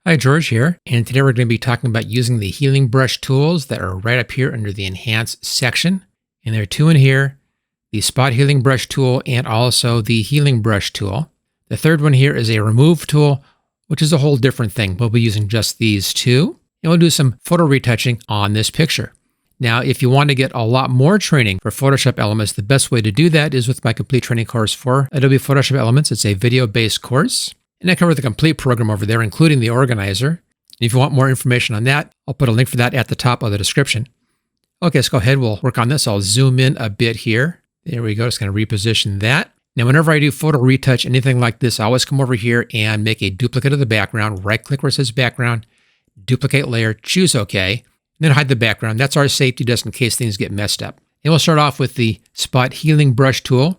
Hi, George here, and today we're going to be talking about using the healing brush tools that are right up here under the Enhance section. And there are two in here, the Spot Healing Brush tool and also the Healing Brush tool. The third one here is a Remove tool, which is a whole different thing. We'll be using just these two, and we'll do some photo retouching on this picture. Now, if you want to get a lot more training for Photoshop Elements, the best way to do that is with my complete training course for Adobe Photoshop Elements. It's a video-based course. And I cover the complete program over there, including the organizer. And if you want more information on that, I'll put a link for that at the top of the description. Okay, let's go ahead. We'll work on this. I'll zoom in a bit here. There we go. Just going to reposition that. Now, whenever I do photo retouch, anything like this, I always come over here and make a duplicate of the background. Right-click where it says background, duplicate layer, choose OK, and then hide the background. That's our safety just in case things get messed up. And we'll start off with the Spot Healing Brush tool.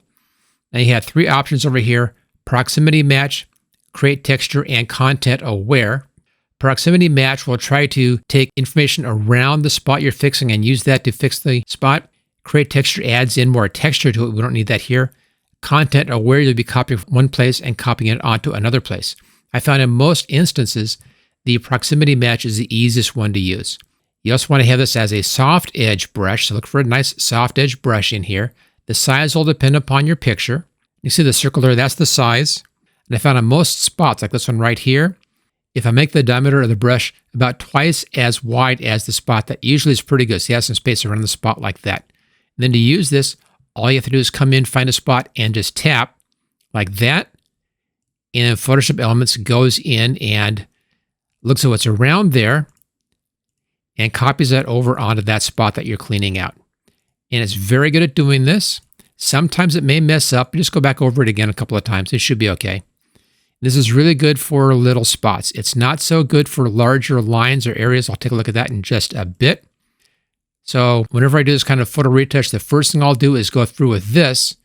Now, you have three options over here: Proximity Match, Create Texture, and Content Aware. Proximity Match will try to take information around the spot you're fixing and use that to fix the spot. Create Texture adds in more texture to it. We don't need that here. Content Aware, you'll be copying from one place and copying it onto another place. I found in most instances, the Proximity Match is the easiest one to use. You also want to have this as a soft edge brush, so look for a nice soft edge brush in here. The size will depend upon your picture. You see the circle there, that's the size. And I found on most spots, like this one right here, if I make the diameter of the brush about twice as wide as the spot, that usually is pretty good. So you have some space around the spot like that. And then to use this, all you have to do is come in, find a spot, and just tap like that. And then Photoshop Elements goes in and looks at what's around there and copies that over onto that spot that you're cleaning out. And it's very good at doing this. Sometimes it may mess up. Just go back over it again a couple of times. It should be okay. This is really good for little spots. It's not so good for larger lines or areas. I'll take a look at that in just a bit. So whenever I do this kind of photo retouch, the first thing I'll do is go through with this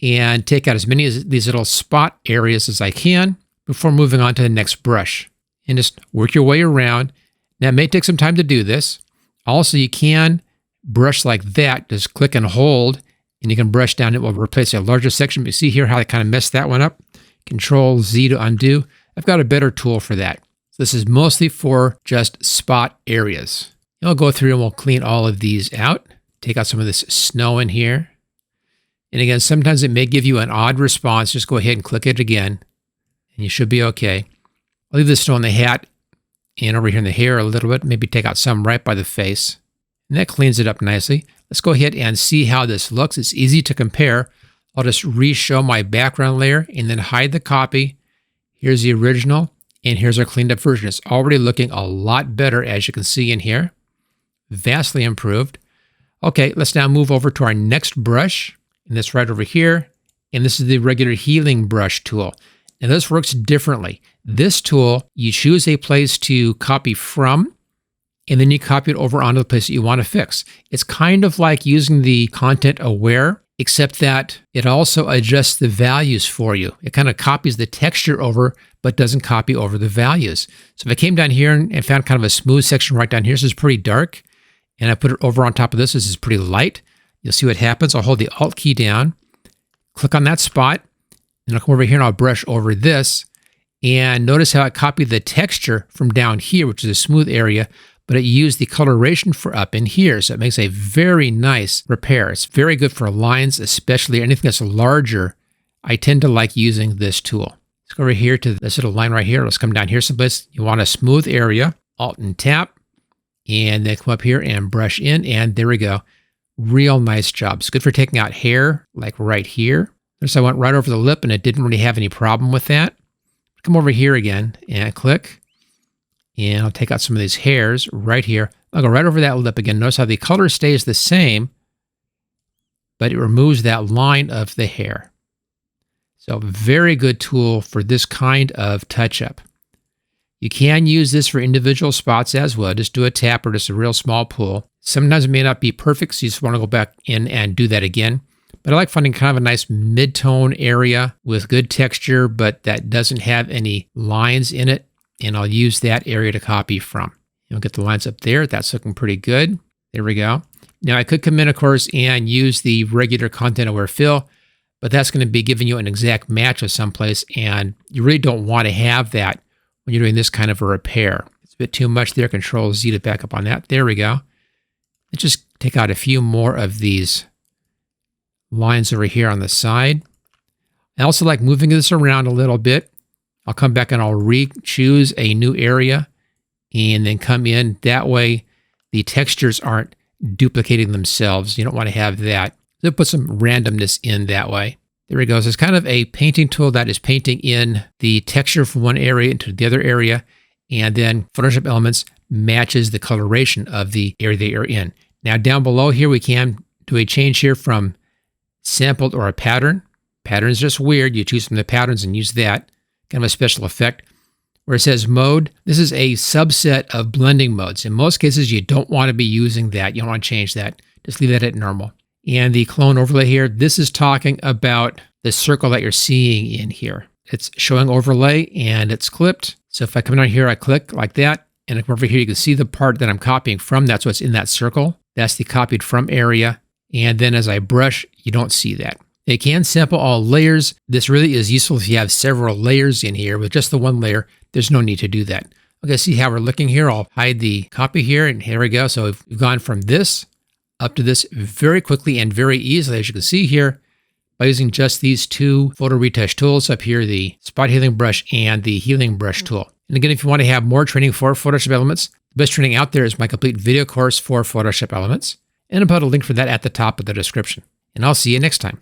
and take out as many of these little spot areas as I can before moving on to the next brush. And just work your way around. Now, it may take some time to do this. Also, you can brush like that. Just click and hold, and you can brush down. It will replace a larger section. But you see here how I kind of messed that one up? Control Z to undo. I've got a better tool for that. So this is mostly for just spot areas. And we'll go through and we'll clean all of these out. Take out some of this snow in here. And again, sometimes it may give you an odd response. Just go ahead and click it again, and you should be okay. I'll leave the snow on the hat and over here in the hair a little bit. Maybe take out some right by the face. And that cleans it up nicely. Let's go ahead and see how this looks. It's easy to compare. I'll just re-show my background layer and then hide the copy. Here's the original, and here's our cleaned up version. It's already looking a lot better, as you can see in here. Vastly improved. Okay, let's now move over to our next brush, and that's right over here. And this is the regular healing brush tool. Now this works differently. This tool, you choose a place to copy from, and then you copy it over onto the place that you want to fix. It's kind of like using the Content Aware, except that it also adjusts the values for you. It kind of copies the texture over, but doesn't copy over the values. So if I came down here and found kind of a smooth section right down here, this is pretty dark, and I put it over on top of this, this is pretty light. You'll see what happens. I'll hold the Alt key down, click on that spot, and I'll come over here and I'll brush over this. And notice how I copied the texture from down here, which is a smooth area, but it used the coloration for up in here. So it makes a very nice repair. It's very good for lines, especially anything that's larger. I tend to like using this tool. Let's go over here to this little line right here. Let's come down here someplace. You want a smooth area. Alt and tap. And then come up here and brush in. And there we go. Real nice job. It's good for taking out hair, like right here. Notice I went right over the lip and it didn't really have any problem with that. Come over here again and click. And I'll take out some of these hairs right here. I'll go right over that lip again. Notice how the color stays the same, but it removes that line of the hair. So very good tool for this kind of touch-up. You can use this for individual spots as well. Just do a tap or just a real small pull. Sometimes it may not be perfect, so you just want to go back in and do that again. But I like finding kind of a nice mid-tone area with good texture, but that doesn't have any lines in it. And I'll use that area to copy from. You'll get the lines up there. That's looking pretty good. There we go. Now I could come in, of course, and use the regular Content Aware fill, but that's going to be giving you an exact match of someplace, and you really don't want to have that when you're doing this kind of a repair. It's a bit too much there. Control Z to back up on that. There we go. Let's just take out a few more of these lines over here on the side. I also like moving this around a little bit. I'll come back and I'll re-choose a new area and then come in. That way the textures aren't duplicating themselves. You don't want to have that. So put some randomness in that way. There we go. So it's kind of a painting tool that is painting in the texture from one area into the other area. And then Photoshop Elements matches the coloration of the area that you're in. Now down below here, we can do a change here from sampled or a pattern. Pattern is just weird. You choose from the patterns and use that. Kind of a special effect. Where it says mode, this is a subset of blending modes. In most cases, you don't want to be using that. You don't want to change that. Just leave that at normal. And the clone overlay here, this is talking about the circle that you're seeing in here. It's showing overlay and it's clipped. So if I come down here, I click like that, and I come over here, you can see the part that I'm copying from. That's what's in that circle. That's the copied from area. And then as I brush, you don't see that. It can sample all layers. This really is useful if you have several layers in here. With just the one layer, there's no need to do that. Okay, see how we're looking here? I'll hide the copy here, and here we go. So we've gone from this up to this very quickly and very easily, as you can see here, by using just these two photo retouch tools up here, the spot healing brush and the healing brush tool. And again, if you want to have more training for Photoshop Elements, the best training out there is my complete video course for Photoshop Elements. And I'll put a link for that at the top of the description. And I'll see you next time.